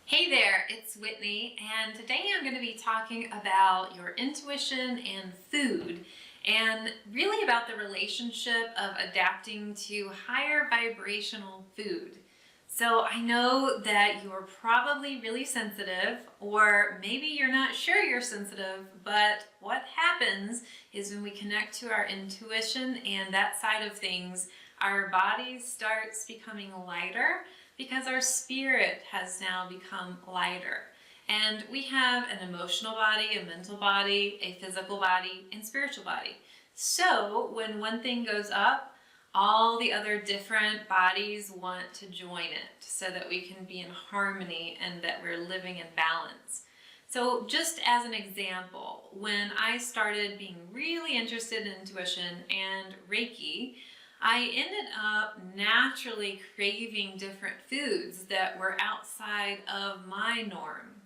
Hey there, it's Whitney, and today I'm going to be talking about your intuition and food, and really about the relationship of adapting to higher vibrational food. So I know that you're probably really sensitive, or maybe you're not sure you're sensitive, but what happens is when we connect to our intuition and that side of things, our body starts becoming lighter because our spirit has now become lighter. And we have an emotional body, a mental body, a physical body, and spiritual body. So when one thing goes up, all the other different bodies want to join it so that we can be in harmony and that we're living in balance. So just as an example, when I started being really interested in intuition and Reiki, I ended up naturally craving different foods that were outside of my norm.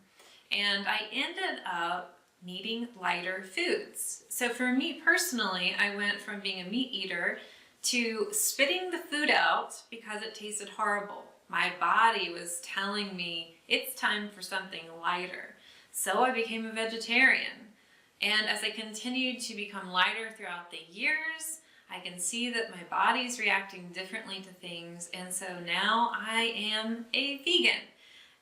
And I ended up needing lighter foods. So for me personally, I went from being a meat eater to spitting the food out because it tasted horrible. My body was telling me it's time for something lighter. So I became a vegetarian. And as I continued to become lighter throughout the years, I can see that my body's reacting differently to things, and so now I am a vegan.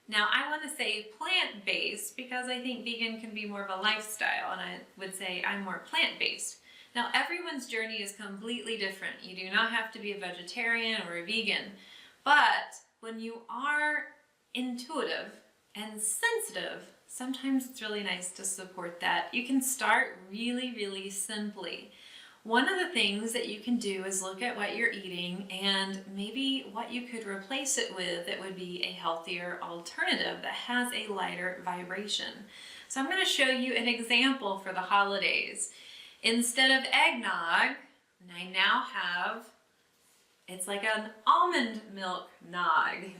Now I want to say plant-based because I think vegan can be more of a lifestyle, and I would say I'm more plant-based. Now everyone's journey is completely different. You do not have to be a vegetarian or a vegan, but when you are intuitive and sensitive, sometimes it's really nice to support that. You can start really, really simply. One of the things that you can do is look at what you're eating and maybe what you could replace it with that would be a healthier alternative that has a lighter vibration. So I'm going to show you an example for the holidays. Instead of eggnog, I now have, it's like an almond milk nog.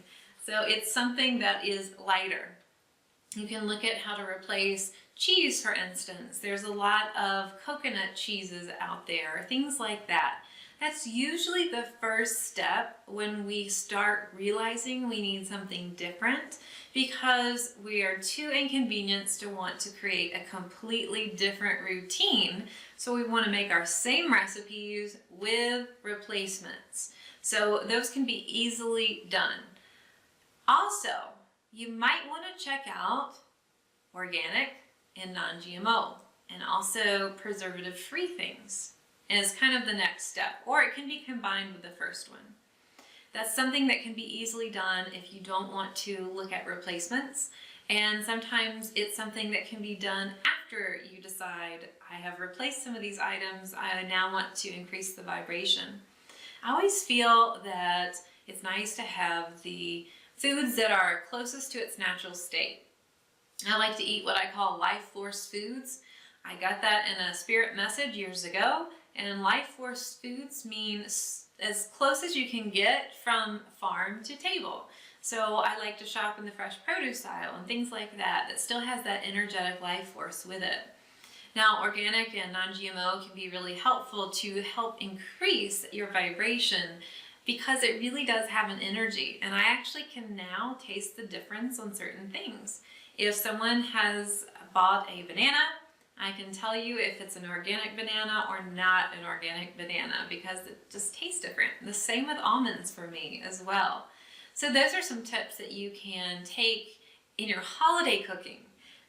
So it's something that is lighter. You can look at how to replace cheese, for instance. There's a lot of coconut cheeses out there, things like that. That's usually the first step when we start realizing we need something different because we are too inconvenienced to want to create a completely different routine. So we want to make our same recipes with replacements. So those can be easily done. Also, you might want to check out organic and non-GMO, and also preservative-free things as kind of the next step, or it can be combined with the first one. That's something that can be easily done if you don't want to look at replacements, and sometimes it's something that can be done after you decide, I have replaced some of these items, I now want to increase the vibration. I always feel that it's nice to have the foods that are closest to its natural state. I like to eat what I call life force foods. I got that in a spirit message years ago, and life force foods mean as close as you can get from farm to table. So I like to shop in the fresh produce aisle and things like that that still has that energetic life force with it. Now, organic and non-GMO can be really helpful to help increase your vibration because it really does have an energy, and I actually can now taste the difference on certain things. If someone has bought a banana, I can tell you if it's an organic banana or not an organic banana because it just tastes different. The same with almonds for me as well. So those are some tips that you can take in your holiday cooking.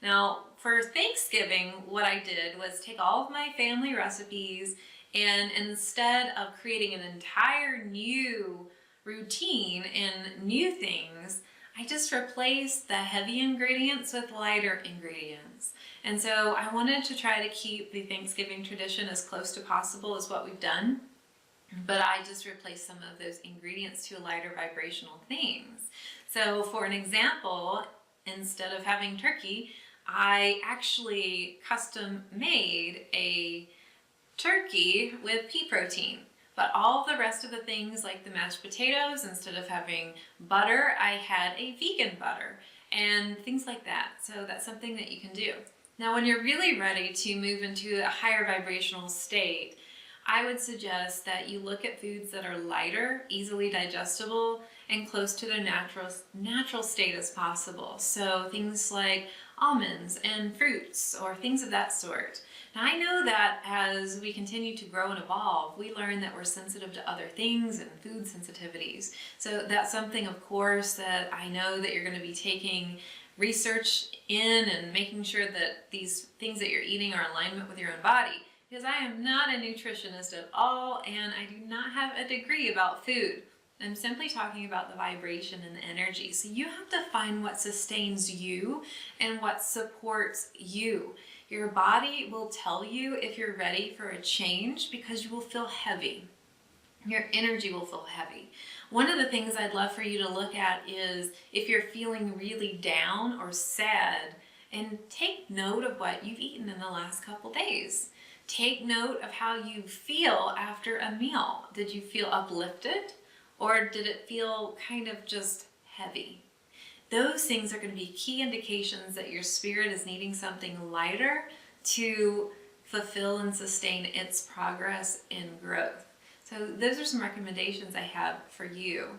Now, for Thanksgiving, what I did was take all of my family recipes, and instead of creating an entire new routine and new things, I just replaced the heavy ingredients with lighter ingredients. And so I wanted to try to keep the Thanksgiving tradition as close to possible as what we've done, but I just replaced some of those ingredients to lighter vibrational things. So for an example, instead of having turkey, I actually custom made a turkey with pea protein. But all the rest of the things like the mashed potatoes, instead of having butter, I had a vegan butter and things like that. So that's something that you can do. Now, when you're really ready to move into a higher vibrational state, I would suggest that you look at foods that are lighter, easily digestible, and close to their natural state as possible. So things like almonds and fruits or things of that sort. Now I know that as we continue to grow and evolve, we learn that we're sensitive to other things and food sensitivities. So that's something, of course, that I know that you're going to be taking research in and making sure that these things that you're eating are in alignment with your own body. Because I am not a nutritionist at all, and I do not have a degree about food. I'm simply talking about the vibration and the energy. So you have to find what sustains you and what supports you. Your body will tell you if you're ready for a change because you will feel heavy. Your energy will feel heavy. One of the things I'd love for you to look at is if you're feeling really down or sad, and take note of what you've eaten in the last couple days. Take note of how you feel after a meal. Did you feel uplifted, or did it feel kind of just heavy? Those things are going to be key indications that your spirit is needing something lighter to fulfill and sustain its progress and growth. So those are some recommendations I have for you.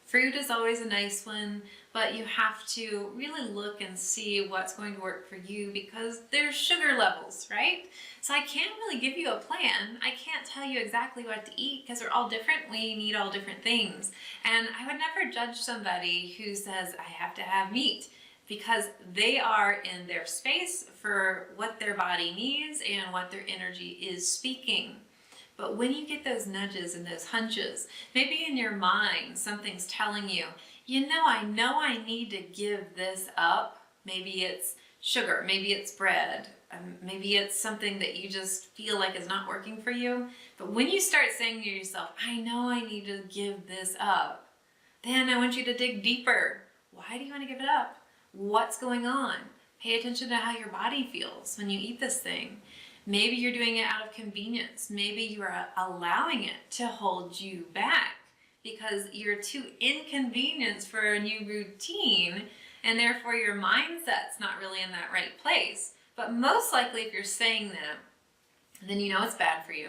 Fruit is always a nice one, but you have to really look and see what's going to work for you because there's sugar levels, right? So I can't really give you a plan. I can't tell you exactly what to eat because they're all different. We need all different things. And I would never judge somebody who says, I have to have meat, because they are in their space for what their body needs and what their energy is speaking. But when you get those nudges and those hunches, maybe in your mind something's telling you, I know I need to give this up. Maybe it's sugar, maybe it's bread, maybe it's something that you just feel like is not working for you. But when you start saying to yourself, I know I need to give this up, then I want you to dig deeper. Why do you want to give it up? What's going on? Pay attention to how your body feels when you eat this thing. Maybe you're doing it out of convenience. Maybe you are allowing it to hold you back because you're too inconvenienced for a new routine, and therefore your mindset's not really in that right place. But most likely if you're saying that, then you know it's bad for you.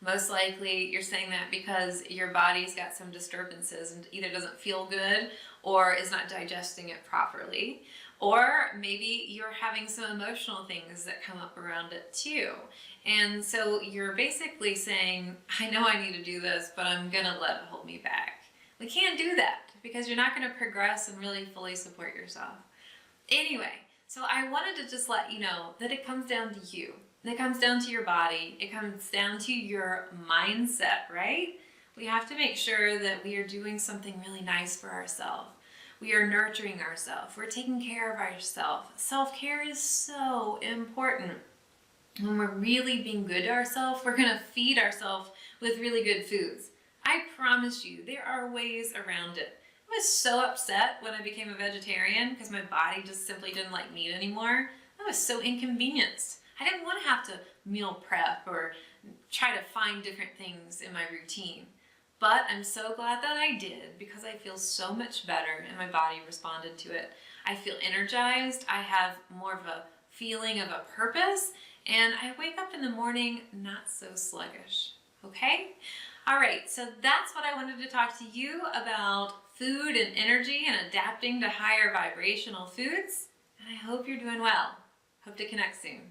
Most likely you're saying that because your body's got some disturbances and either doesn't feel good or is not digesting it properly. Or maybe you're having some emotional things that come up around it too. And so you're basically saying, I know I need to do this, but I'm gonna let it hold me back. We can't do that because you're not gonna progress and really fully support yourself. Anyway, so I wanted to just let you know that it comes down to you. It comes down to your body. It comes down to your mindset, right? We have to make sure that we are doing something really nice for ourselves. We are nurturing ourselves. We're taking care of ourselves. Self-care is so important. When we're really being good to ourselves, we're going to feed ourselves with really good foods. I promise you, there are ways around it. I was so upset when I became a vegetarian because my body just simply didn't like meat anymore. I was so inconvenienced. I didn't want to have to meal prep or try to find different things in my routine. But I'm so glad that I did because I feel so much better and my body responded to it. I feel energized. I have more of a feeling of a purpose, and I wake up in the morning not so sluggish. Okay? All right, so that's what I wanted to talk to you about food and energy and adapting to higher vibrational foods. And I hope you're doing well. Hope to connect soon.